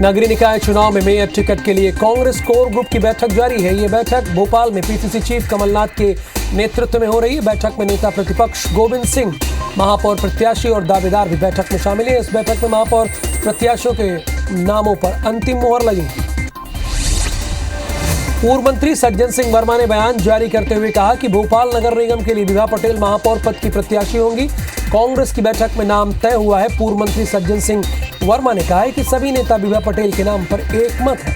नगरीय निकाय चुनाव में मेयर टिकट के लिए कांग्रेस कोर ग्रुप की बैठक जारी है। ये बैठक भोपाल में पीसीसी चीफ कमलनाथ के नेतृत्व में हो रही है। बैठक में नेता प्रतिपक्ष गोविंद सिंह, महापौर प्रत्याशी और दावेदार भी बैठक में शामिल हैं। इस बैठक में महापौर प्रत्याशियों के नामों पर अंतिम मोहर लगेगी। पूर्व मंत्री सज्जन सिंह वर्मा ने बयान जारी करते हुए कहा कि भोपाल नगर निगम के लिए विभा पटेल महापौर पद की प्रत्याशी होंगी। कांग्रेस की बैठक में नाम तय हुआ है। पूर्व मंत्री सज्जन सिंह वर्मा ने कहा है कि सभी नेता विभा पटेल के नाम पर एकमत है।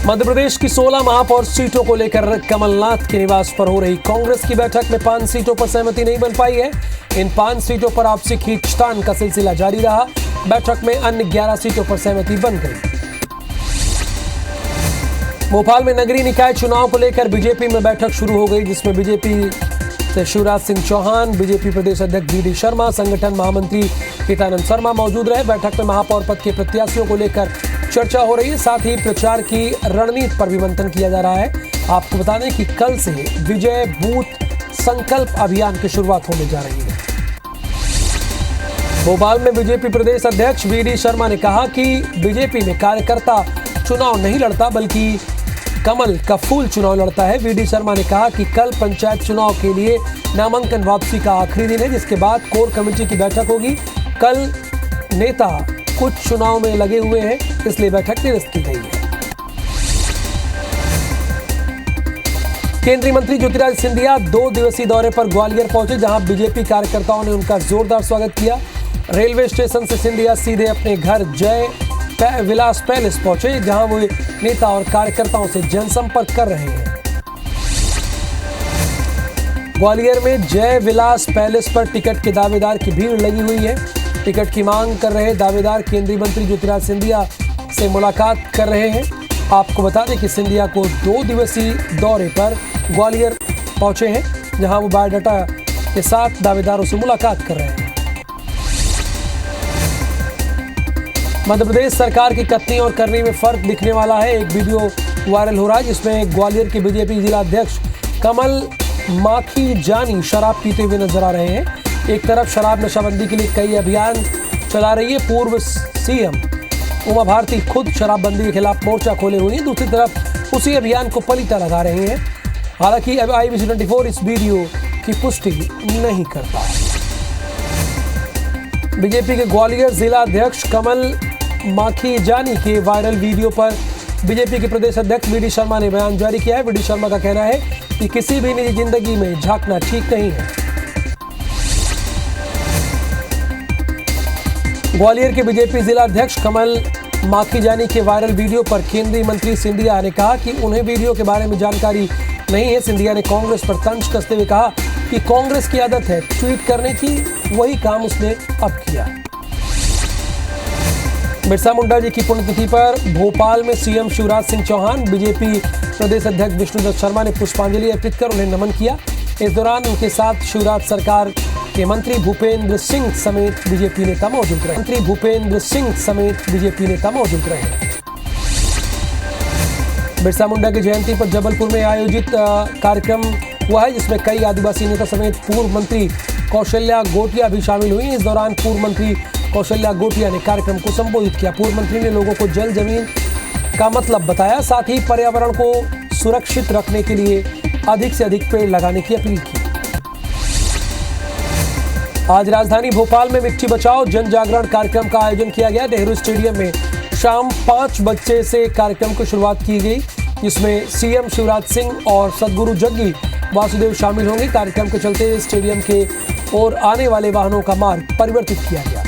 मध्य प्रदेश की 16 महापौर सीटों को लेकर कमलनाथ के निवास पर हो रही कांग्रेस की बैठक में 5 सीटों पर सहमति नहीं बन पाई है। इन 5 सीटों पर आपसी खींचतान का सिलसिला जारी रहा। बैठक में अन्य 11 सीटों पर सहमति बन गई। भोपाल में नगरीय निकाय चुनाव को लेकर बीजेपी में बैठक शुरू हो गई, जिसमें बीजेपी से शिवराज सिंह चौहान, बीजेपी प्रदेश अध्यक्ष वी डी शर्मा, संगठन महामंत्री हितानंद शर्मा मौजूद रहे। बैठक में महापौर पद के प्रत्याशियों को लेकर चर्चा हो रही है। साथ ही प्रचार की रणनीति पर भी मंथन किया जा रहा है। आपको बता दें कि कल से विजय बूथ संकल्प अभियान की शुरुआत होने जा रही है। भोपाल में बीजेपी प्रदेश अध्यक्ष वी डी शर्मा ने कहा कि बीजेपी में कार्यकर्ता चुनाव नहीं लड़ता, बल्कि कमल का फूल चुनाव लड़ता है। वी डी शर्मा ने कहा कि कल पंचायत चुनाव के लिए नामांकन वापसी का आखिरी दिन है, जिसके बाद कोर कमेटी की बैठक होगी। कल नेता कुछ चुनाव में लगे हुए हैं, इसलिए बैठक निरस्त की गई है। केंद्रीय मंत्री ज्योतिरादित्य सिंधिया 2 दिवसीय दौरे पर ग्वालियर पहुंचे, जहां बीजेपी कार्यकर्ताओं ने उनका जोरदार स्वागत किया। रेलवे स्टेशन से सिंधिया सीधे अपने घर जय विलास पैलेस पहुंचे, जहां वो नेता और कार्यकर्ताओं से जनसंपर्क कर रहे हैं। ग्वालियर में जय विलास पैलेस पर टिकट के दावेदार की भीड़ लगी हुई है। टिकट की मांग कर रहे दावेदार केंद्रीय मंत्री ज्योतिरादित्य सिंधिया से मुलाकात कर रहे हैं। आपको बता दें कि सिंधिया को 2 दिवसीय दौरे पर ग्वालियर पहुंचे हैं, जहां वो बायोडाटा के साथ दावेदारों से मुलाकात कर रहे हैं। मध्य प्रदेश सरकार की कथनी और करनी में फर्क दिखने वाला है। एक वीडियो वायरल हो रहा है, जिसमें ग्वालियर के बीजेपी जिला अध्यक्ष कमल माखी जानी शराब पीते हुए नजर आ रहे हैं। एक तरफ शराब नशाबंदी के लिए कई अभियान चला रही है। पूर्व सीएम उमा भारती खुद शराबबंदी के खिलाफ मोर्चा खोले हुए हैं। दूसरी तरफ उसी अभियान को पलीता लगा रहे हैं। हालांकि अब IBC24 इस वीडियो की पुष्टि नहीं करता। बीजेपी के ग्वालियर जिला अध्यक्ष कमल माखी जानी के वायरल वीडियो पर बीजेपी के प्रदेश अध्यक्ष वी डी शर्मा ने बयान जारी किया है। वी डी शर्मा का कहना है कि किसी भी निजी जिंदगी में झांकना ठीक नहीं है। ग्वालियर के बीजेपी जिला अध्यक्ष कमल माखी जानी के वायरल वीडियो पर केंद्रीय मंत्री सिंधिया ने कहा कि उन्हें वीडियो के बारे में जानकारी नहीं है। सिंधिया ने कांग्रेस पर तंज कसते हुए कहा कि कांग्रेस की आदत है ट्वीट करने की, वही काम उसने अब किया। बिरसा मुंडा जी की पुण्यतिथि पर भोपाल में सीएम शिवराज सिंह चौहान, बीजेपी प्रदेश अध्यक्ष विष्णुदत्त शर्मा ने पुष्पांजलि अर्पित कर उन्हें नमन किया। इस दौरान उनके साथ शिवराज सरकार के मंत्री भूपेंद्र सिंह समेत बीजेपी नेता मौजूद रहे। बिरसा मुंडा की जयंती पर जबलपुर में आयोजित कार्यक्रम हुआ है, जिसमें कई आदिवासी नेता समेत पूर्व मंत्री कौशल्या गोटिया भी शामिल हुई। इस दौरान पूर्व मंत्री कौशल्या गोटिया ने कार्यक्रम को संबोधित किया। पूर्व मंत्री ने लोगों को जल जमीन का मतलब बताया, साथ ही पर्यावरण को सुरक्षित रखने के लिए अधिक से अधिक पेड़ लगाने की अपील की। आज राजधानी भोपाल में मिट्टी बचाओ जन जागरण कार्यक्रम का आयोजन किया गया। नेहरू स्टेडियम में शाम 5 बजे से कार्यक्रम की शुरुआत की गई, जिसमें सीएम शिवराज सिंह और सदगुरु जग्गी वासुदेव शामिल होंगे। कार्यक्रम के चलते स्टेडियम के ओर आने वाले वाहनों का मार्ग परिवर्तित किया गया।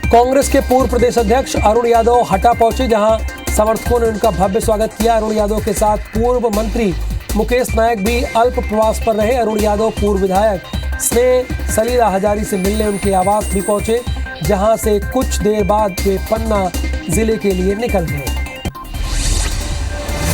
कांग्रेस के पूर्व प्रदेश अध्यक्ष अरुण यादव हटा पहुंचे, जहां समर्थकों ने उनका भव्य स्वागत किया। अरुण यादव के साथ पूर्व मंत्री मुकेश नायक भी अल्प प्रवास पर रहे। अरुण यादव पूर्व विधायक स्नेह सलीला हजारी से मिलने उनके आवास भी पहुंचे, जहां से कुछ देर बाद वे पन्ना जिले के लिए निकल गए।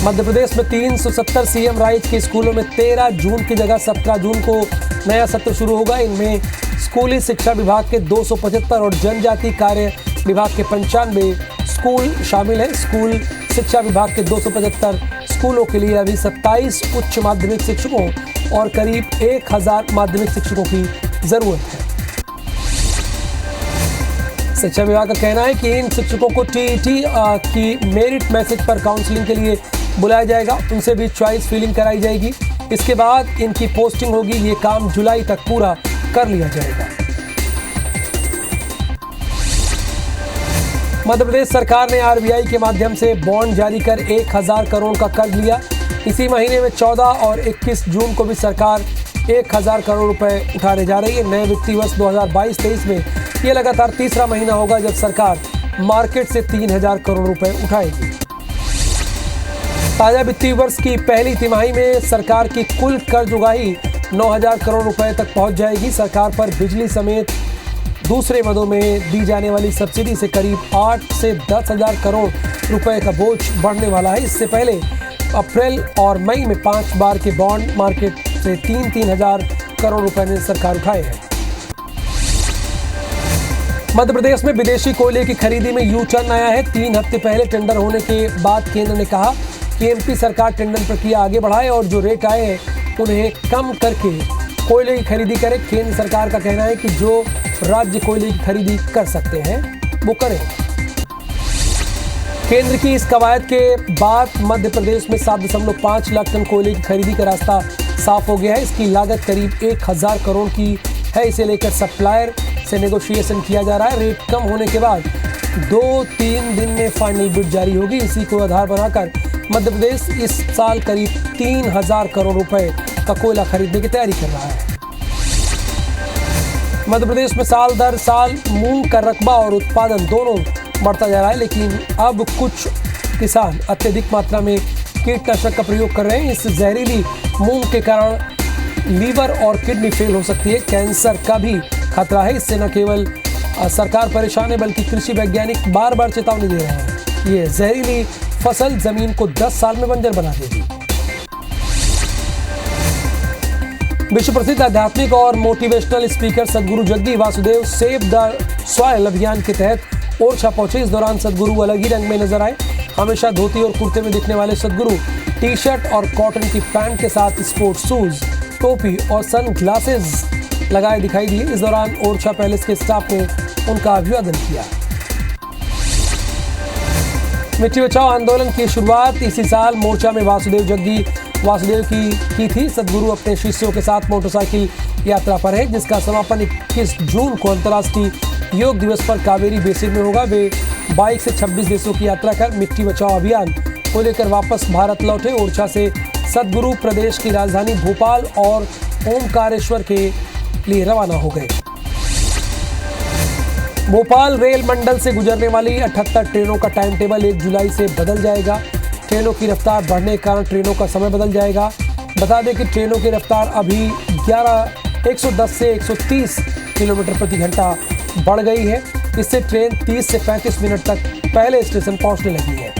मध्य प्रदेश में 370 सीएम राइज के स्कूलों में 13 जून की जगह 17 जून को नया सत्र शुरू होगा। इनमें स्कूली शिक्षा विभाग के 275 और जनजाति कार्य विभाग के 95 स्कूल शामिल हैं। स्कूल शिक्षा विभाग के 275 स्कूलों के लिए अभी 27 उच्च माध्यमिक शिक्षकों और करीब 1000 माध्यमिक शिक्षकों की जरूरत है। शिक्षा विभाग का कहना है कि इन शिक्षकों को टीईटी की मेरिट मैसेज पर काउंसलिंग के लिए बुलाया जाएगा। उनसे भी चॉइस फिलिंग कराई जाएगी। इसके बाद इनकी पोस्टिंग होगी। ये काम जुलाई तक पूरा कर लिया जाएगा। मध्य प्रदेश सरकार ने आरबीआई के माध्यम से बॉन्ड जारी कर 1000 करोड़ का कर्ज लिया। इसी महीने में 14 और 21 जून को भी सरकार 1000 करोड़ रुपए उठाने जा रही है। नए वित्तीय वर्ष 2022-23 में यह लगातार तीसरा महीना होगा जब सरकार मार्केट से 3000 करोड़ रुपए उठाएगी। ताजा वित्तीय वर्ष की पहली तिमाही में सरकार की कुल कर्ज उगाही 9000 करोड़ रुपए तक पहुंच जाएगी। सरकार पर बिजली समेत दूसरे मदों में दी जाने वाली सब्सिडी से करीब 8 से 10,000 करोड़ रुपए का बोझ बढ़ने वाला है। इससे पहले अप्रैल और मई में 5 बार के बॉन्ड मार्केट से 3,000 करोड़ रुपए ने सरकार उठाए हैं। मध्य प्रदेश में विदेशी कोयले की खरीदी में यू टर्न आया है। 3 हफ्ते पहले टेंडर होने के बाद केंद्र ने कहा कि एमपी सरकार टेंडर प्रक्रिया आगे बढ़ाए और जो रेट आए हैं उन्हें कम करके कोयले की खरीदी करे। केंद्र सरकार का कहना है कि जो राज्य कोयले की खरीदी कर सकते हैं वो करें। केंद्र की इस कवायद के बाद मध्य प्रदेश में 7.5 लाख टन कोयले की खरीदी का रास्ता साफ हो गया है। इसकी लागत करीब 1000 करोड़ की है। इसे लेकर सप्लायर से नेगोशिएशन किया जा रहा है। रेट कम होने के बाद 2-3 दिन में फाइनल बिड जारी होगी। इसी को आधार बनाकर मध्य प्रदेश इस साल करीब 3000 करोड़ रुपए का कोयला खरीदने की तैयारी कर रहा है। मध्य प्रदेश में साल दर साल मूंग का रकबा और उत्पादन दोनों बढ़ता जा रहा है, लेकिन अब कुछ किसान अत्यधिक मात्रा में कीटनाशक का प्रयोग कर रहे हैं। इस जहरीली मूंग के कारण लीवर और किडनी फेल हो सकती है। कैंसर का भी खतरा है। इससे न केवल सरकार परेशान है बल्कि कृषि वैज्ञानिक बार बार चेतावनी दे रहे हैं। ये जहरीली फसल जमीन को 10 साल में बंजर बना देगी। विश्व प्रसिद्ध आध्यात्मिक और मोटिवेशनल स्पीकर सदगुरु Jaggi Vasudev save the soil अभियान के तहत ओरछा पहुंचे। इस दौरान सदगुरु अलग ही रंग में नजर आए। हमेशा धोती और कुर्ते में दिखने वाले सदगुरु टी शर्ट और कॉटन की पैंट के साथ स्पोर्ट्स शूज, टोपी और सन ग्लासेस लगाए दिखाई दिए। इस दौरान ओरछा पैलेस के स्टाफ ने उनका अभिवादन किया। मिट्टी बचाओ आंदोलन की शुरुआत इसी साल मोर्चा में वासुदेव जग्गी वासुदेव की थी। सदगुरु अपने शिष्यों के साथ मोटरसाइकिल यात्रा पर है, जिसका समापन 21 जून को अंतर्राष्ट्रीय योग दिवस पर कावेरी बेसिन में होगा। वे बाइक से 26 देशों की यात्रा कर मिट्टी बचाओ अभियान को लेकर वापस भारत लौटे। ओरछा से सदगुरु प्रदेश की राजधानी भोपाल और ओमकारेश्वर के लिए रवाना हो गए। भोपाल रेल मंडल से गुजरने वाली 78 ट्रेनों का टाइम टेबल 1 जुलाई से बदल जाएगा। ट्रेनों की रफ्तार बढ़ने के कारण ट्रेनों का समय बदल जाएगा। बता दें कि ट्रेनों की रफ्तार अभी 110 से 130 किलोमीटर प्रति घंटा बढ़ गई है। इससे ट्रेन 30 से 35 मिनट तक पहले स्टेशन पहुंचने लगी है।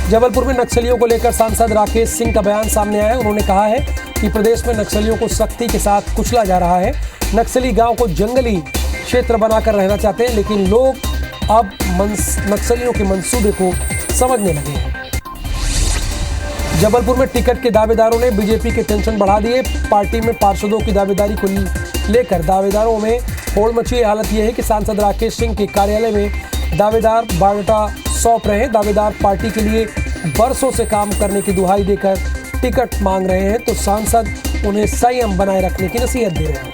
जबलपुर में नक्सलियों को लेकर सांसद राकेश सिंह का बयान सामने आया है। उन्होंने कहा है कि प्रदेश में नक्सलियों को सख्ती के साथ कुचला जा रहा है। नक्सली गांव को जंगली क्षेत्र बनाकर रहना चाहते हैं, लेकिन लोग अब नक्सलियों के मंसूबे को समझने लगे हैं। जबलपुर में टिकट के दावेदारों ने बीजेपी के टेंशन बढ़ा दिए। पार्टी में पार्षदों की दावेदारी को लेकर दावेदारों में होड़ मची। हालत यह है कि सांसद राकेश सिंह के कार्यालय में दावेदार बायोडाटा सौंप रहे हैं। दावेदार पार्टी के लिए बरसों से काम करने की दुहाई देकर टिकट मांग रहे हैं, तो सांसद उन्हें संयम बनाए रखने की नसीहत दे रहे हैं।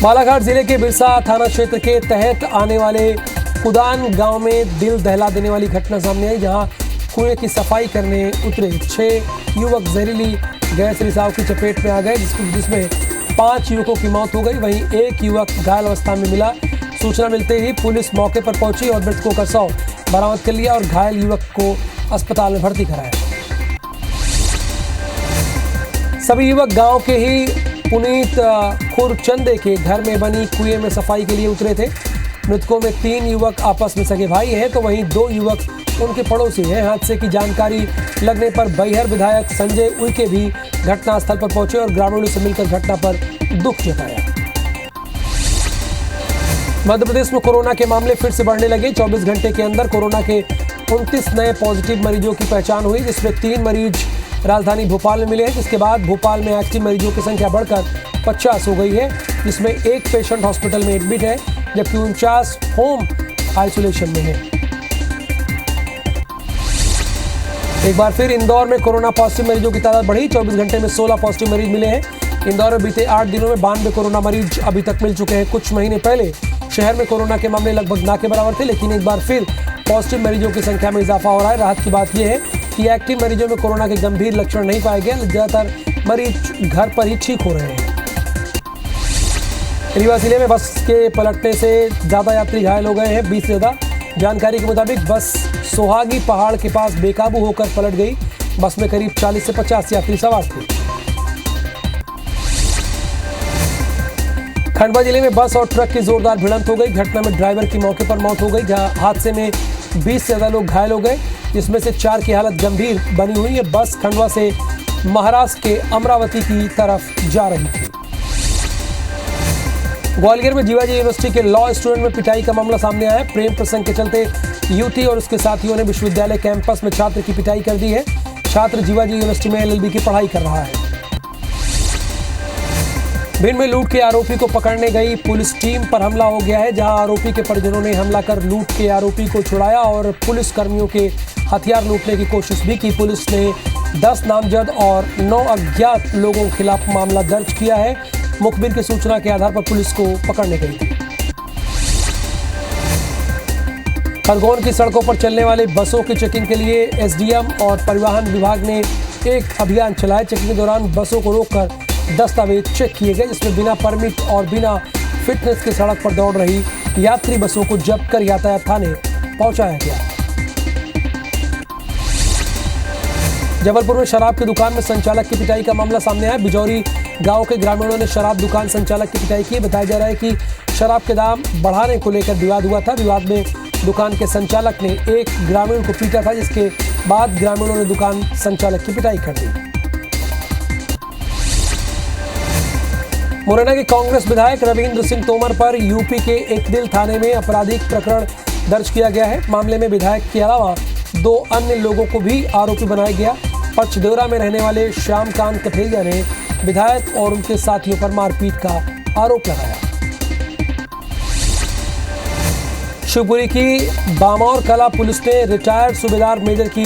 बालाघाट जिले के बिरसा थाना क्षेत्र के तहत आने वाले कुदान गांव में दिल दहला देने वाली घटना सामने आई, जहां कुएं की सफाई करने उतरे 6 युवक जहरीली गैस रिसाव की चपेट में आ गए, जिसमें 5 युवकों की मौत हो गई। वहीं एक युवक घायल अवस्था में मिला। सूचना मिलते ही पुलिस मौके पर पहुंची और मृतकों का शव बरामद कर लिया और घायल युवक को अस्पताल में भर्ती कराया। सभी युवक गांव के ही पुनीत खुरचंदे के घर में बनी कुएं में सफाई के लिए उतरे थे। मृतकों में 3 युवक आपस में सगे भाई हैं, तो वहीं 2 युवक उनके पड़ोसी हैं। हादसे की जानकारी लगने पर बैहर विधायक संजय उइके भी घटनास्थल पर पहुंचे और ग्रामीणों से मिलकर घटना पर दुख जताया। मध्य प्रदेश में कोरोना के मामले फिर से बढ़ने लगे। 24 घंटे के अंदर कोरोना के 29 नए पॉजिटिव मरीजों की पहचान हुई, जिसमें 3 मरीज राजधानी भोपाल में मिले हैं, जिसके बाद भोपाल में एक्टिव मरीजों की संख्या बढ़कर 50 हो गई है, जिसमें एक पेशेंट हॉस्पिटल में एडमिट है जबकि 49 होम आइसोलेशन में है। एक बार फिर इंदौर में कोरोना पॉजिटिव मरीजों की तादाद बढ़ी। 24 घंटे में 16 पॉजिटिव मरीज मिले हैं। इंदौर में बीते 8 दिनों में 92 कोरोना मरीज अभी तक मिल चुके हैं। कुछ महीने पहले शहर में कोरोना के मामले लगभग ना के बराबर थे, लेकिन एक बार फिर पॉजिटिव मरीजों की संख्या में इजाफा हो रहा है। राहत की बात यह है कि एक्टिव मरीजों में कोरोना के गंभीर लक्षण नहीं पाए गए। ज्यादातर मरीज घर पर ही ठीक हो रहे हैं। रीवा जिले में बस के पलटने से ज्यादा यात्री घायल हो गए हैं, 20 से ज्यादा। जानकारी के मुताबिक बस सोहागी पहाड़ के पास बेकाबू होकर पलट गई। बस में करीब 40 से 50 यात्री सवार थे। खंडवा जिले में बस और ट्रक की जोरदार भिड़ंत हो गई। घटना में ड्राइवर की मौके पर मौत हो गई, जहां हादसे में 20 से ज्यादा लोग घायल हो गए, जिसमें से 4 की हालत गंभीर बनी हुई है। बस खंडवा से महाराष्ट्र के अमरावती की तरफ जा रही थी। ग्वालियर में जीवाजी यूनिवर्सिटी के लॉ स्टूडेंट में पिटाई का मामला सामने आया है। प्रेम प्रसंग के चलते युवती और उसके साथियों ने विश्वविद्यालय कैंपस में छात्र की पिटाई कर दी है। छात्र जीवाजी यूनिवर्सिटी में LLB की पढ़ाई कर रहा है। भिंड में लूट के आरोपी को पकड़ने गई पुलिस टीम पर हमला हो गया है, जहां आरोपी के परिजनों ने हमला कर लूट के आरोपी को छुड़ाया और पुलिस कर्मियों के हथियार लूटने की कोशिश भी की। पुलिस ने 10 नामजद और 9 अज्ञात लोगों के खिलाफ मामला दर्ज किया है। मुखबिर की सूचना के आधार पर पुलिस को पकड़ने गई थी। खरगोन की सड़कों पर चलने वाली बसों की चेकिंग के लिए SDM और परिवहन विभाग ने एक अभियान चलाया। चेकिंग के दौरान बसों को रोककर दस्तावेज चेक किए गए, जिसमें बिना परमिट और बिना फिटनेस के सड़क पर दौड़ रही यात्री बसों को जब्त कर यातायात थाने पहुंचाया गया। जबलपुर में शराब की दुकान में संचालक की पिटाई का मामला सामने आया। बिजौरी गांव के ग्रामीणों ने शराब दुकान संचालक की पिटाई की। बताया जा रहा है कि शराब के दाम बढ़ाने को लेकर विवाद हुआ था। विवाद में दुकान के संचालक ने एक ग्रामीण को पीटा था, जिसके बाद ग्रामीणों ने दुकान संचालक की पिटाई कर दी। मुरैना के कांग्रेस विधायक रविंद्र सिंह तोमर पर यूपी के एकदिल थाने में आपराधिक प्रकरण दर्ज किया गया है। मामले में विधायक के अलावा 2 अन्य लोगों को भी आरोपी बनाया गया। पचदेवरा में रहने वाले श्यामकांत कठेरिया ने विधायक और उनके साथियों पर मारपीट का आरोप लगाया। शिवपुरी की बामौर कला पुलिस ने रिटायर्ड सूबेदार मेजर की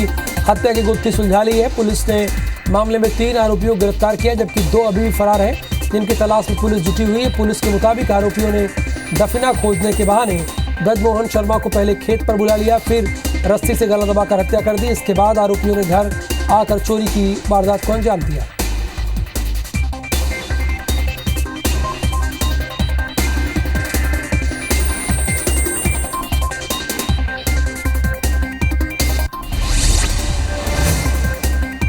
हत्या की गुत्थी सुलझा ली है। पुलिस ने मामले में 3 आरोपियों को गिरफ्तार किया, जबकि 2 अभी भी फरार हैं, जिनकी तलाश में पुलिस जुटी हुई है। पुलिस के मुताबिक आरोपियों ने दफना खोजने के बहाने ब्रजमोहन शर्मा को पहले खेत पर बुला लिया, फिर रस्सी से गला दबाकर हत्या कर दी। इसके बाद आरोपियों ने घर आकर चोरी की वारदात को अंजाम दिया।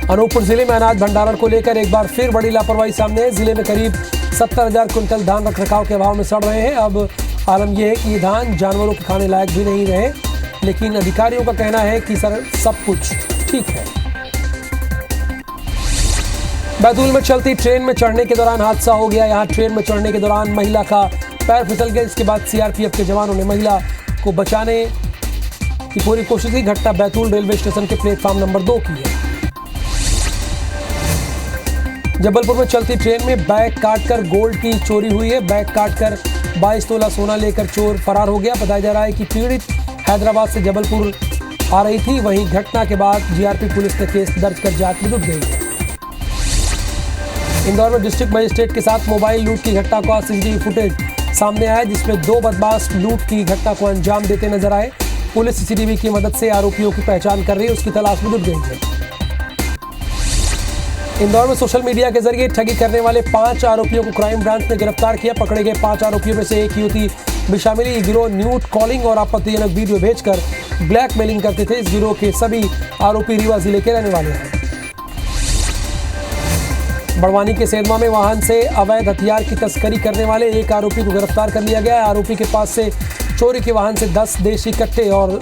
अनूपपुर जिले में अनाज भंडारण को लेकर एक बार फिर बड़ी लापरवाही सामने है। जिले में करीब 70,000 कुंटल धान रखरखाव के अभाव में सड़ रहे हैं। अब आलम यह है कि ये धान जानवरों के खाने लायक भी नहीं रहे, लेकिन अधिकारियों का कहना है कि सर सब कुछ ठीक है। बैतूल में चलती ट्रेन में चढ़ने के दौरान हादसा हो गया। यहाँ ट्रेन में चढ़ने के दौरान महिला का पैर फिसल गया, इसके बाद CRPF के जवानों ने महिला को बचाने की पूरी कोशिश की। घटना बैतूल रेलवे स्टेशन के प्लेटफॉर्म नंबर 2 की है। जबलपुर में चलती ट्रेन में बैग काटकर गोल्ड की चोरी हुई है। बैग काटकर 22 तोला सोना लेकर चोर फरार हो गया। बताया जा रहा है कि पीड़ित हैदराबाद से जबलपुर आ रही थी। वहीं घटना के बाद GRP पुलिस ने केस दर्ज कर जांच में जुट गई है। इंदौर में डिस्ट्रिक्ट मजिस्ट्रेट के साथ मोबाइल लूट की घटना का CCTV फुटेज सामने आया, जिसमें 2 बदमाश लूट की घटना को अंजाम देते नजर आए। पुलिस CCTV की मदद से आरोपियों की पहचान कर रही है, उसकी तलाश में जुट गई है। इंदौर में सोशल मीडिया के जरिए ठगी करने वाले 5 आरोपियों को क्राइम ब्रांच ने गिरफ्तार किया। पकड़े गए 5 आरोपियों में से एक युवती भी शामिल है। गिरोह न्यूड कॉलिंग और आपत्तिजनक वीडियो भेजकर ब्लैकमेलिंग करते थे। इस गिरोह के सभी आरोपी रीवा जिले के रहने वाले हैं। बड़वानी के सेंधवा में वाहन से अवैध हथियार की तस्करी करने वाले एक आरोपी को गिरफ्तार कर लिया गया है। आरोपी के पास से चोरी के वाहन से 10 देशी कट्टे और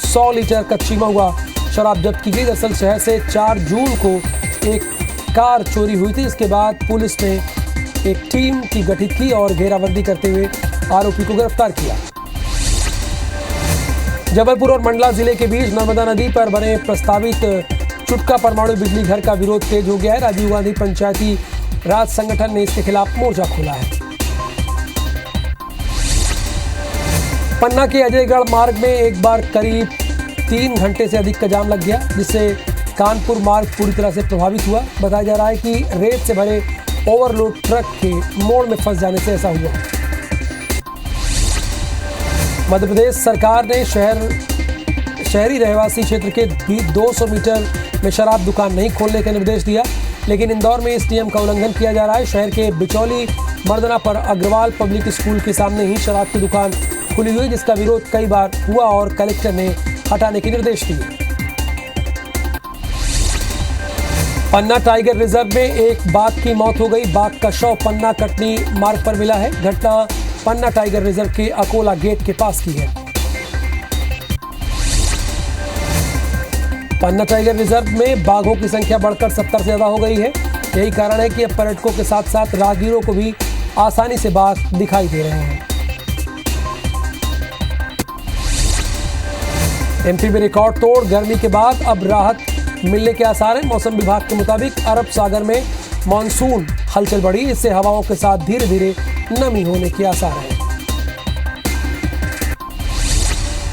100 लीटर कच्ची महुआ शराब जब्त की गई। दरअसल शहर से 4 जून को एक कार चोरी हुई थी। इसके बाद पुलिस ने एक टीम की गठित की और घेराबंदी करते हुए आरोपी को गिरफ्तार किया। जबलपुर और मंडला जिले के बीच नर्मदा नदी पर बने प्रस्तावित चुटका परमाणु बिजली घर का विरोध तेज हो गया है। राजीव गांधी पंचायती राज संगठन ने इसके खिलाफ मोर्चा खोला है। पन्ना के अजयगढ़ मार्ग में एक बार करीब 3 घंटे से अधिक का जाम लग गया, जिससे कानपुर मार्ग पूरी तरह से प्रभावित हुआ। बताया जा रहा है कि रेत से भरे ओवरलोड ट्रक के मोड़ में फंस जाने से ऐसा हुआ। मध्य प्रदेश सरकार ने शहरी रहवासी क्षेत्र के 200 मीटर में शराब दुकान नहीं खोलने का निर्देश दिया, लेकिन इंदौर में इस नियम का उल्लंघन किया जा रहा है। शहर के बिचौली मर्दना पर अग्रवाल पब्लिक स्कूल के सामने ही शराब की दुकान खुली हुई, जिसका विरोध कई बार हुआ और कलेक्टर ने हटाने के निर्देश दिए। पन्ना टाइगर रिजर्व में एक बाघ की मौत हो गई। बाघ का शव पन्ना कटनी मार्ग पर मिला है। घटना पन्ना टाइगर रिजर्व के अकोला गेट के पास की है। पन्ना टाइगर रिजर्व में बाघों की संख्या बढ़कर 70 से ज्यादा हो गई है। यही कारण है कि अब पर्यटकों के साथ साथ राहगीरों को भी आसानी से बाघ दिखाई दे रहे हैं। एमपी में रिकॉर्ड तोड़ गर्मी के बाद अब राहत मिलने के आसार हैं। मौसम विभाग के मुताबिक अरब सागर में मानसून हलचल बढ़ी, इससे हवाओं के साथ धीरे धीरे नमी होने के आसार हैं।